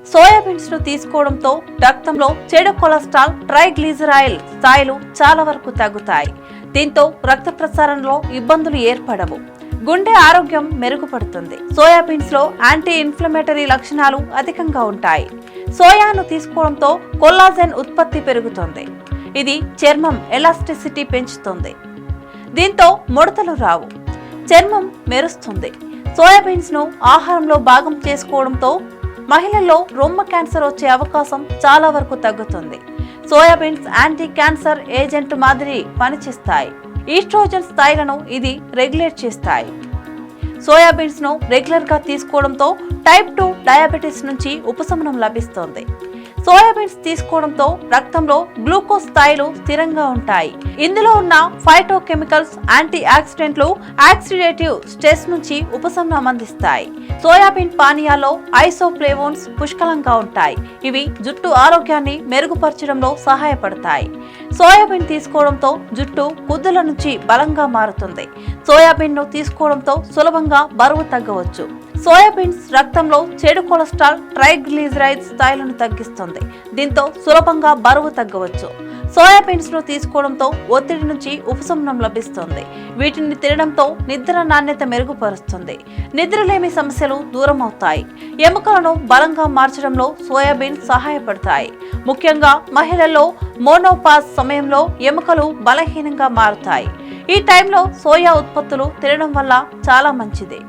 Soybeans ను తీసుకోవడంతో రక్తంలో చెడు కొలెస్ట్రాల్, ట్రైగ్లిజరాయిడ్ స్థాయిలు చాలా వరకు తగ్గుతాయి. దీంతో రక్త ప్రసారంలో ఇబ్బందులు ఏర్పడవు. గుండె ఆరోగ్యం మెరుగుపడుతుంది. సోయాబీన్స్ లో యాంటీ ఇన్ఫ్లమేటరీ లక్షణాలు అధికంగా ఉంటాయి. సోయాను తీసుకోవడంతో కొల్లాజెన్ ఉత్పత్తి పెరుగుతుంది. ఇది చర్మం ఎలాస్టిసిటీ పెంచుతుంది. దీంతో ముడతలు రావు, చర్మం మెరుస్తుంది. సోయాబీన్స్ ను ఆహారంలో భాగం చేసుకోవడంతో మహిళల్లో రొమ్ము క్యాన్సర్ వచ్చే అవకాశం చాలా వరకు తగ్గుతుంది. సోయాబీన్స్ యాంటీ క్యాన్సర్ ఏజెంట్ మాదిరి పనిచేస్తాయి. ఈస్ట్రోజన్ స్థాయిలను ఇది రెగ్యులేట్ చేస్తాయి. సోయాబీన్స్ ను రెగ్యులర్ గా తీసుకోవడంతో టైప్ 2 డయాబెటీస్ నుంచి ఉపశమనం లభిస్తుంది. సోయాబీన్స్ తీసుకోవడంతో రక్తంలో గ్లూకోజ్ స్థాయిలు స్థిరంగా ఉంటాయి. ఇందులో ఉన్న ఫైటోకెమికల్స్ యాంటీ ఆక్సిడెంట్లు ఆక్సిడేటివ్ స్ట్రెస్ నుంచి ఉపశమనం అందిస్తాయి. సోయాబీన్ పానీయాల్లో ఐసోఫ్లేవోన్స్ పుష్కలంగా ఉంటాయి. ఇవి జుట్టు ఆరోగ్యాన్ని మెరుగుపరచడంలో సహాయపడతాయి. సోయాబీన్ తీసుకోవడంతో జుట్టు కుదుల నుంచి బలంగా మారుతుంది. సోయాబీన్ ను తీసుకోవడంతో సులభంగా బరువు తగ్గవచ్చు. సోయాబీన్స్ రక్తంలో చెడు కొలెస్ట్రాల్, ట్రైగ్లిజరైడ్ స్థాయిలను తగ్గిస్తుంది. దీంతో సులభంగా బరువు తగ్గవచ్చు. సోయాబీన్స్ ను తీసుకోవడంతో ఒత్తిడి నుంచి ఉపశమనం లభిస్తుంది. వీటిని తినడంతో నిద్ర నాణ్యత మెరుగుపరుస్తుంది. నిద్రలేమి సమస్యలు దూరం అవుతాయి. ఎముకలను బలంగా మార్చడంలో సోయాబీన్ సహాయపడతాయి. ముఖ్యంగా మహిళల్లో మోనోపాజ్ సమయంలో ఎముకలు బలహీనంగా మారుతాయి. ఈ టైంలో సోయా ఉత్పత్తులు తినడం వల్ల చాలా మంచిది.